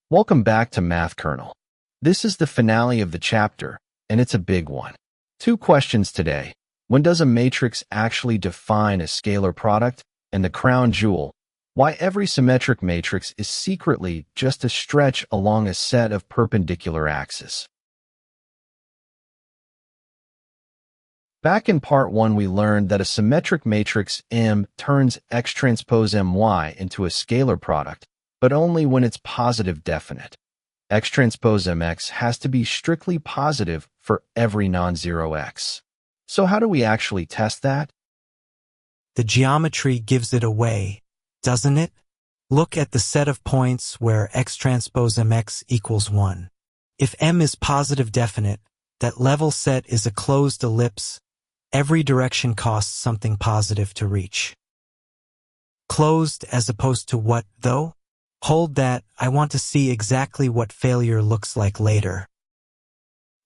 Welcome back to Math Kernel. This is the finale of the chapter, and it's a big one. 2 questions today. When does a matrix actually define a scalar product? And the crown jewel, why every symmetric matrix is secretly just a stretch along a set of perpendicular axes. Back in part 1, we learned that a symmetric matrix M turns X transpose My into a scalar product, but only when it's positive definite. X transpose Mx has to be strictly positive for every non-zero X. So how do we actually test that? The geometry gives it away, doesn't it? Look at the set of points where X transpose Mx equals 1. If M is positive definite, that level set is a closed ellipse. Every direction costs something positive to reach. Closed as opposed to what, though? Hold that, I want to see exactly what failure looks like later.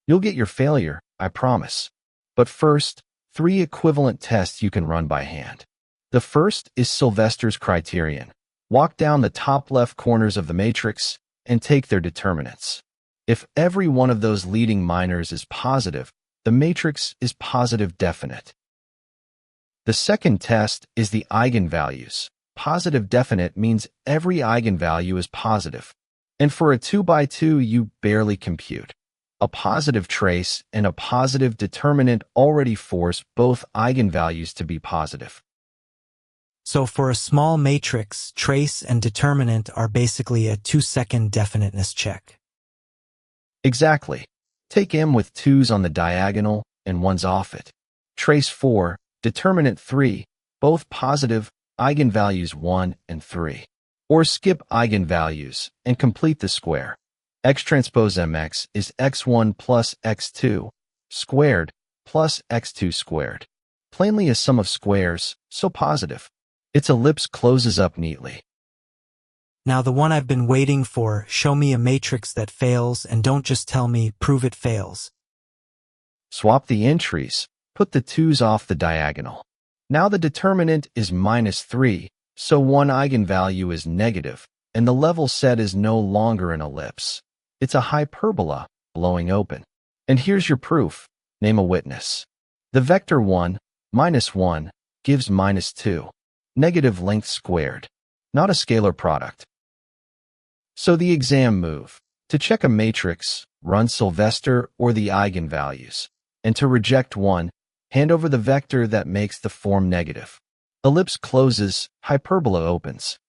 You'll get your failure, I promise. But first, 3 equivalent tests you can run by hand. The first is Sylvester's criterion. Walk down the top left corners of the matrix and take their determinants. If every one of those leading minors is positive, the matrix is positive definite. The second test is the eigenvalues. Positive definite means every eigenvalue is positive. And for a 2x2, you barely compute. A positive trace and a positive determinant already force both eigenvalues to be positive. So for a small matrix, trace and determinant are basically a 2-second definiteness check. Exactly. Take M with 2's on the diagonal and 1's off it. Trace 4, determinant 3, both positive, eigenvalues 1 and 3. Or skip eigenvalues and complete the square. X transpose Mx is x1 plus x2 squared plus x2 squared. Plainly a sum of squares, so positive. Its ellipse closes up neatly. Now the one I've been waiting for, show me a matrix that fails and don't just tell me, prove it fails. Swap the entries, put the 2's off the diagonal. Now the determinant is -3, so one eigenvalue is negative, and the level set is no longer an ellipse. It's a hyperbola, blowing open. And here's your proof. Name a witness. The vector 1, -1, gives -2. Negative length squared. Not a scalar product. So the exam move. To check a matrix, run Sylvester or the eigenvalues. And to reject one, hand over the vector that makes the form negative. Ellipse closes, hyperbola opens.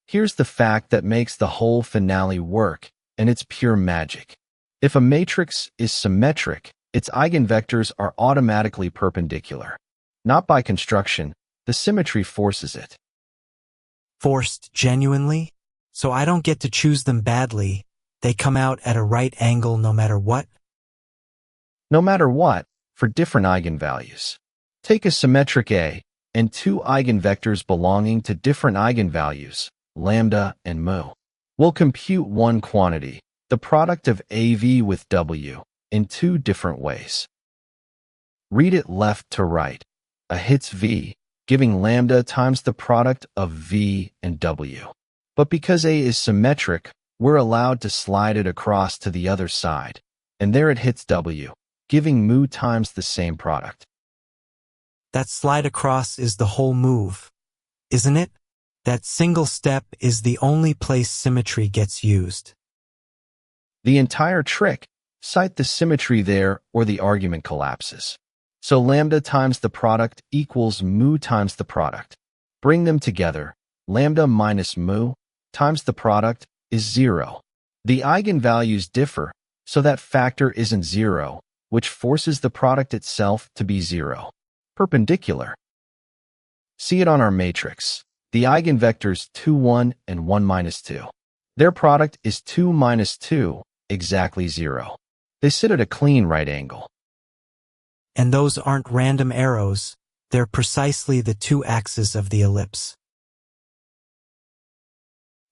Here's the fact that makes the whole finale work, and it's pure magic. If a matrix is symmetric, its eigenvectors are automatically perpendicular. Not by construction, the symmetry forces it. Forced genuinely? So I don't get to choose them badly. They come out at a right angle no matter what? No matter what, for different eigenvalues. Take a symmetric A and 2 eigenvectors belonging to different eigenvalues, lambda and mu. We'll compute one quantity, the product of AV with W, in 2 different ways. Read it left to right. A hits V, giving lambda times the product of V and W. But because A is symmetric, we're allowed to slide it across to the other side, and there it hits W, giving mu times the same product. That slide across is the whole move, isn't it? That single step is the only place symmetry gets used. The entire trick, cite the symmetry there or the argument collapses. So lambda times the product equals mu times the product. Bring them together. Lambda minus mu times the product is 0. The eigenvalues differ, so that factor isn't 0, which forces the product itself to be 0. Perpendicular. See it on our matrix. The eigenvectors 2, 1, and 1 minus 2. Their product is 2 minus 2, exactly 0. They sit at a clean right angle. And those aren't random arrows, they're precisely the 2 axes of the ellipse.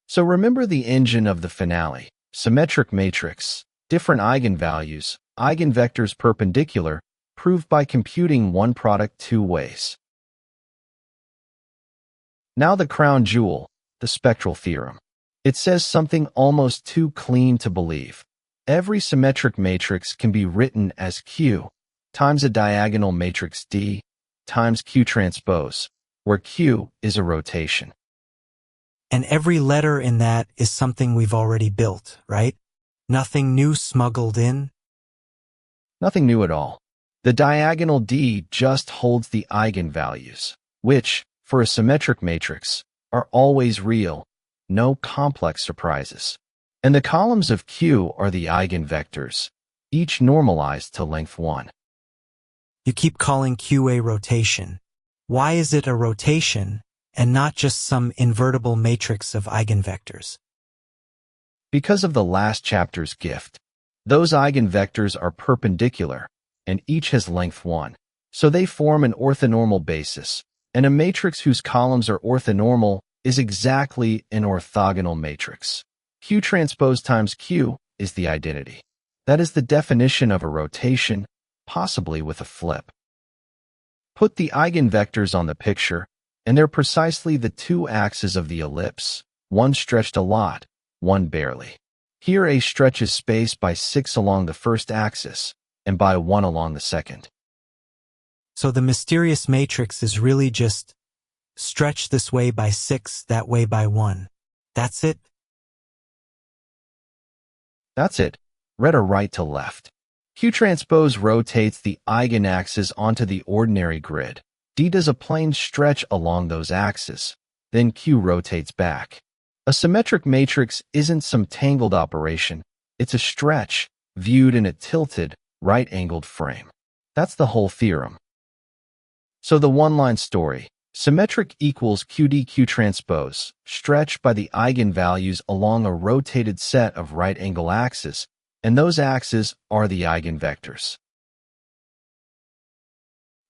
So remember the engine of the finale. Symmetric matrix, different eigenvalues, eigenvectors perpendicular, proved by computing one product 2 ways. Now the crown jewel, the spectral theorem. It says something almost too clean to believe. Every symmetric matrix can be written as Q times a diagonal matrix D times Q transpose, where Q is a rotation. And every letter in that is something we've already built, right? Nothing new smuggled in? Nothing new at all. The diagonal D just holds the eigenvalues, which, for a symmetric matrix, are always real, no complex surprises. And the columns of Q are the eigenvectors, each normalized to length 1. You keep calling Q a rotation. Why is it a rotation and not just some invertible matrix of eigenvectors? Because of the last chapter's gift. Those eigenvectors are perpendicular, and each has length 1, so they form an orthonormal basis, and a matrix whose columns are orthonormal is exactly an orthogonal matrix. Q transpose times Q is the identity. That is the definition of a rotation, possibly with a flip. Put the eigenvectors on the picture, and they're precisely the two axes of the ellipse, one stretched a lot, one barely. Here A stretches space by 6 along the first axis, and by 1 along the second. So the mysterious matrix is really just stretch this way by 6, that way by 1. That's it? That's it. Read or right to left. Q transpose rotates the eigenaxes onto the ordinary grid. D does a plane stretch along those axes. Then Q rotates back. A symmetric matrix isn't some tangled operation. It's a stretch, viewed in a tilted, right-angled frame. That's the whole theorem. So the one-line story, symmetric equals QDQᵀ transpose, stretched by the eigenvalues along a rotated set of right-angle axes, and those axes are the eigenvectors.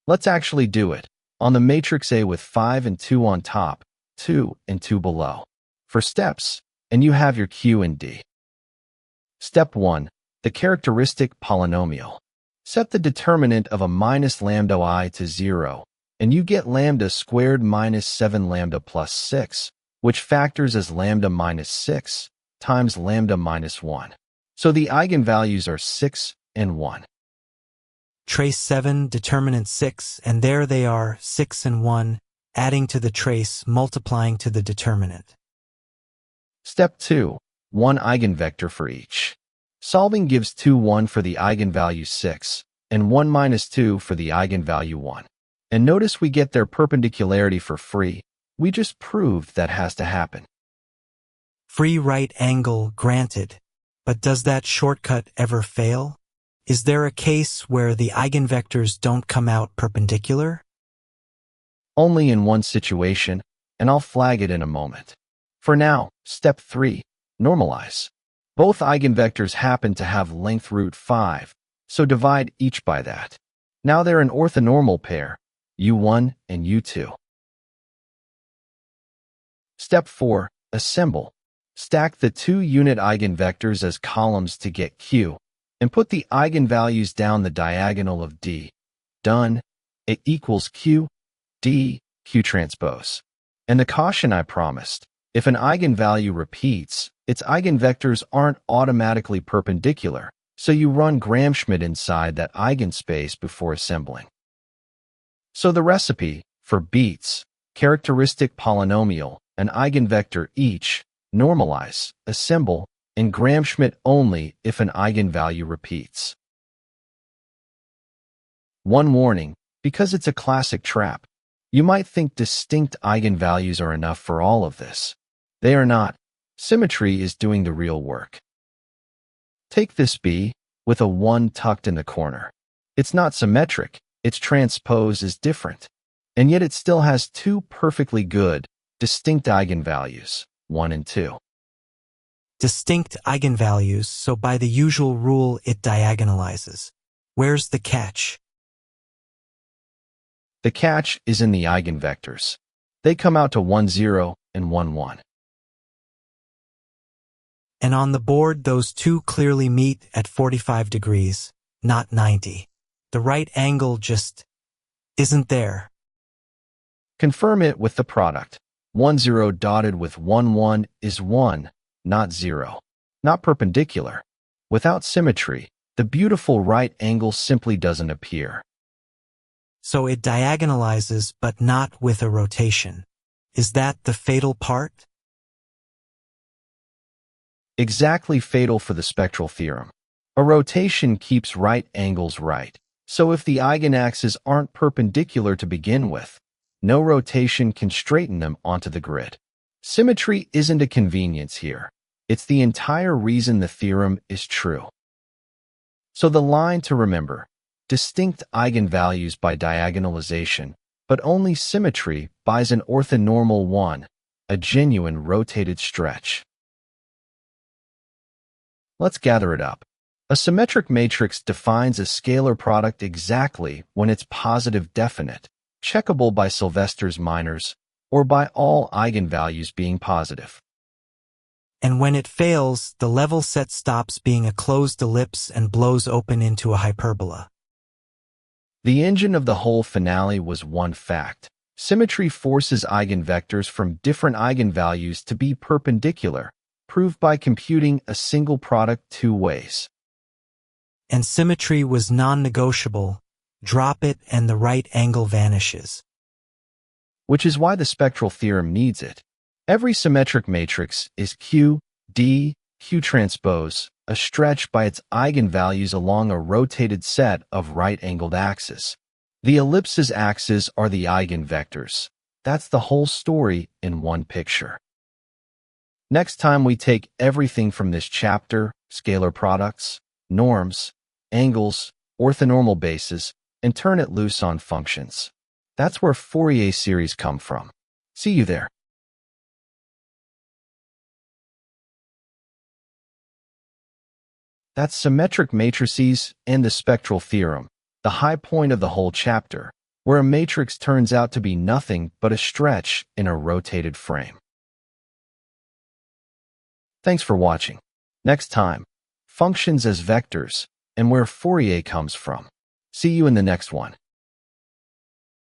Let's actually do it. On the matrix A with 5 and 2 on top, 2 and 2 below. For steps, and you have your Q and D. Step 1. The characteristic polynomial. Set the determinant of a minus lambda I to 0, and you get lambda squared minus 7 lambda plus 6, which factors as lambda minus 6 times lambda minus 1. So the eigenvalues are 6 and 1. Trace 7, determinant 6, and there they are, 6 and 1, adding to the trace, multiplying to the determinant. Step 2. One eigenvector for each. Solving gives 2, 1 for the eigenvalue 6, and 1 minus 2 for the eigenvalue 1. And notice we get their perpendicularity for free. We just proved that has to happen. Free right angle granted. But does that shortcut ever fail? Is there a case where the eigenvectors don't come out perpendicular? Only in one situation, and I'll flag it in a moment. For now, step 3, normalize. Both eigenvectors happen to have length root 5, so divide each by that. Now they're an orthonormal pair, U1 and U2. Step 4, assemble. Stack the two unit eigenvectors as columns to get Q, and put the eigenvalues down the diagonal of D. Done. It equals Q, D, Q transpose. And the caution I promised. If an eigenvalue repeats, its eigenvectors aren't automatically perpendicular, so you run Gram-Schmidt inside that eigenspace before assembling. So the recipe, for beats, characteristic polynomial, an eigenvector each, normalize, assemble, and Gram-Schmidt only if an eigenvalue repeats. One warning, because it's a classic trap. You might think distinct eigenvalues are enough for all of this. They are not. Symmetry is doing the real work. Take this B, with a 1 tucked in the corner. It's not symmetric, its transpose is different. And yet it still has two perfectly good, distinct eigenvalues, 1 and 2. Distinct eigenvalues, so by the usual rule it diagonalizes. Where's the catch? The catch is in the eigenvectors. They come out to 1, 0 and 1, 1. And on the board those two clearly meet at 45 degrees, not 90. The right angle just isn't there. Confirm it with the product. 1, 0 dotted with 1, 1 is 1, not zero. Not perpendicular. Without symmetry, the beautiful right angle simply doesn't appear. So it diagonalizes, but not with a rotation. Is that the fatal part? Exactly fatal for the spectral theorem. A rotation keeps right angles right. So if the eigenaxes aren't perpendicular to begin with, no rotation can straighten them onto the grid. Symmetry isn't a convenience here. It's the entire reason the theorem is true. So the line to remember: distinct eigenvalues by diagonalization, but only symmetry buys an orthonormal one, a genuine rotated stretch. Let's gather it up. A symmetric matrix defines a scalar product exactly when it's positive definite, checkable by Sylvester's minors, or by all eigenvalues being positive. And when it fails, the level set stops being a closed ellipse and blows open into a hyperbola. The engine of the whole finale was one fact. Symmetry forces eigenvectors from different eigenvalues to be perpendicular, proved by computing a single product two ways. And symmetry was non-negotiable. Drop it and the right angle vanishes. Which is why the spectral theorem needs it. Every symmetric matrix is QDQᵀ, a stretch by its eigenvalues along a rotated set of right-angled axes. The ellipse's axes are the eigenvectors. That's the whole story in one picture. Next time we take everything from this chapter, scalar products, norms, angles, orthonormal bases, and turn it loose on functions. That's where Fourier series come from. See you there. That's symmetric matrices and the spectral theorem, the high point of the whole chapter, where a matrix turns out to be nothing but a stretch in a rotated frame. Thanks for watching. Next time, functions as vectors and where Fourier comes from. See you in the next one.